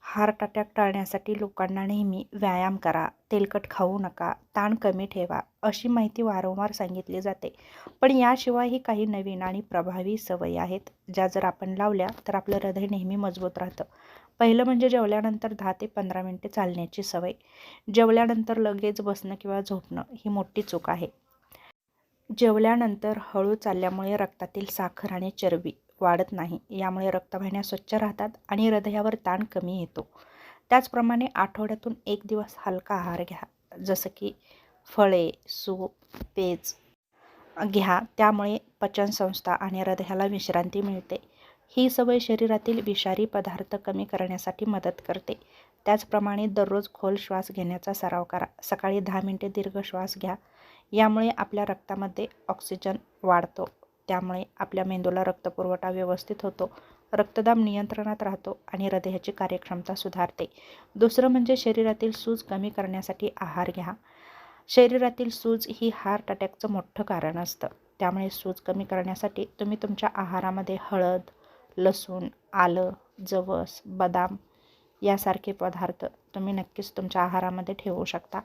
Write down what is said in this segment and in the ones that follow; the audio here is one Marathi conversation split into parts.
हार्ट अटॅक टाळण्यासाठी लोकांना नेहमी व्यायाम करा, तेलकट खाऊ नका, ताण कमी ठेवा अशी माहिती वारंवार सांगितली जाते. पण याशिवायही काही नवीन आणि प्रभावी सवयी आहेत, ज्या जर आपण लावल्या तर आपलं हृदय नेहमी मजबूत राहतं. पहिलं म्हणजे जेवल्यानंतर 10 ते 15 मिनिटे चालण्याची सवय. जेवल्यानंतर लगेच बसणं किंवा झोपणं ही मोठी चूक आहे. जेवल्यानंतर हळू चालल्यामुळे रक्तातील साखर आणि चरबी वाढत नाही. यामुळे रक्तवाहिन्या स्वच्छ राहतात आणि हृदयावर ताण कमी येतो. त्याचप्रमाणे आठवड्यातून 1 दिवस हलका आहार घ्या, जसं की फळे, सूप, पेज घ्या. त्यामुळे पचनसंस्था आणि हृदयाला विश्रांती मिळते. ही सवय शरीरातील विषारी पदार्थ कमी करण्यासाठी मदत करते. त्याचप्रमाणे दररोज खोल श्वास घेण्याचा सराव करा. सकाळी 10 मिनिटे दीर्घ श्वास घ्या. यामुळे आपल्या रक्तामध्ये ऑक्सिजन वाढतो. त्यामुळे आपल्या मेंदूला रक्तपुरवठा व्यवस्थित होतो, रक्तदाब नियंत्रणात राहतो आणि हृदयाची कार्यक्षमता सुधारते. दुसरं म्हणजे शरीरातील सूज कमी करण्यासाठी आहार घ्या. शरीरातील सूज ही हार्ट अटॅकचं मोठं कारण असतं. त्यामुळे सूज कमी करण्यासाठी तुम्ही तुमच्या आहारामध्ये हळद, लसूण, आलं, जवस, बदाम यासारखे पदार्थ तुम्ही नक्कीच तुमच्या आहारामध्ये ठेवू शकता.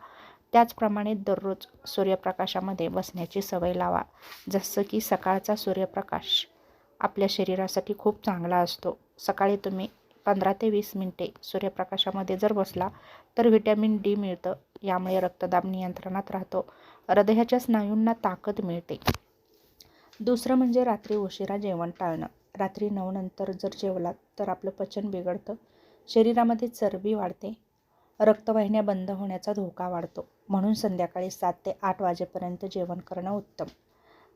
त्याचप्रमाणे दररोज सूर्यप्रकाशामध्ये बसण्याची सवय लावा. जसं की सकाळचा सूर्यप्रकाश आपल्या शरीरासाठी खूप चांगला असतो. सकाळी तुम्ही 15 ते 20 मिनिटे सूर्यप्रकाशामध्ये जर बसला तर व्हिटॅमिन डी मिळतं. यामुळे रक्तदाब नियंत्रणात राहतो, हृदयाच्या स्नायूंना ताकद मिळते. दुसरं म्हणजे रात्री उशिरा जेवण टाळणं. रात्री 9 नंतर जर जेवलात तर आपलं पचन बिघडतं, शरीरामध्ये चरबी वाढते, रक्तवाहिन्या बंद होण्याचा धोका वाढतो. म्हणून संध्याकाळी 7 ते 8 वाजेपर्यंत जेवण करणं उत्तम.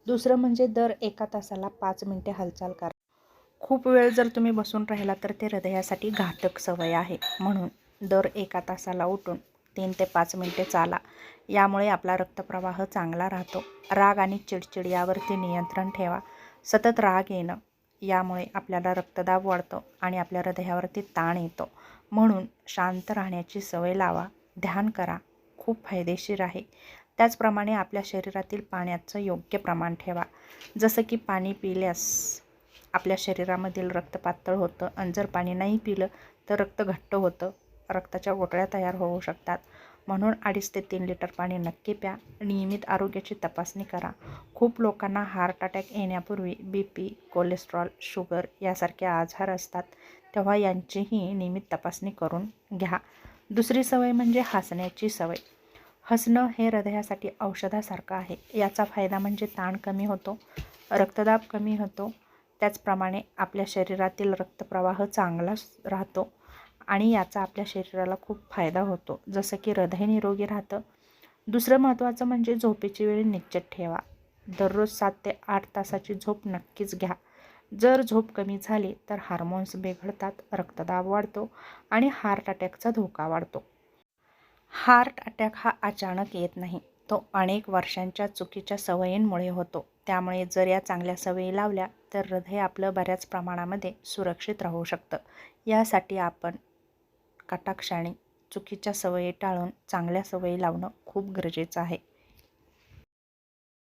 दुसरं म्हणजे दर 1 तासाला 5 मिनिटे हालचाल करा. खूप वेळ जर तुम्ही बसून राहिला तर ते हृदयासाठी घातक सवय आहे. म्हणून दर 1 तासाला उठून 3 ते 5 मिनिटे चाला. यामुळे आपला रक्तप्रवाह चांगला राहतो. राग आणि चिडचिड यावरती नियंत्रण ठेवा. सतत राग येणं यामुळे आपल्याला रक्तदाब वाढतो आणि आपल्या हृदयावरती ताण येतो. म्हणून शांत राहण्याची सवय लावा. ध्यान करा, खूप फायदेशीर आहे. त्याचप्रमाणे आपल्या शरीरातील पाण्याचं योग्य प्रमाण ठेवा. जसं की पाणी पिल्यास आपल्या शरीरामधील रक्त पातळ होतं आणि जर पाणी नाही पिलं तर रक्त घट्ट होतं, रक्ताच्या गोटळ्या तयार होऊ शकतात. म्हणून 2.5 ते 3 लिटर पाणी नक्की प्या. नियमित आरोग्याची तपासणी करा. खूप लोकांना हार्ट अटॅक येण्यापूर्वी BP, कोलेस्ट्रॉल, शुगर यासारखे आजार असतात, तेव्हा यांचीही नियमित तपासणी करून घ्या. दुसरी सवय म्हणजे हसण्याची सवय. हसणं हे हृदयासाठी औषधासारखं आहे. याचा फायदा म्हणजे ताण कमी होतो, रक्तदाब कमी होतो. त्याचप्रमाणे आपल्या शरीरातील रक्तप्रवाह चांगला राहतो आणि याचा आपल्या शरीराला खूप फायदा होतो, जसं की हृदय निरोगी राहतं. दुसरं महत्त्वाचं म्हणजे झोपेची वेळ निश्चित ठेवा. दररोज 7 ते 8 तासाची झोप नक्कीच घ्या. जर झोप कमी झाली तर हार्मोन्स बिघडतात, रक्तदाब वाढतो आणि हार्ट अटॅकचा धोका वाढतो. हार्ट अटॅक हा अचानक येत नाही, तो अनेक वर्षांच्या चुकीच्या सवयींमुळे होतो. त्यामुळे जर या चांगल्या सवयी लावल्या तर हृदय आपलं बऱ्याच प्रमाणामध्ये सुरक्षित राहू शकतं. यासाठी आपण कटाक्षाने चुकीच्या सवयी टाळून चांगल्या सवयी लावणं खूप गरजेचं आहे.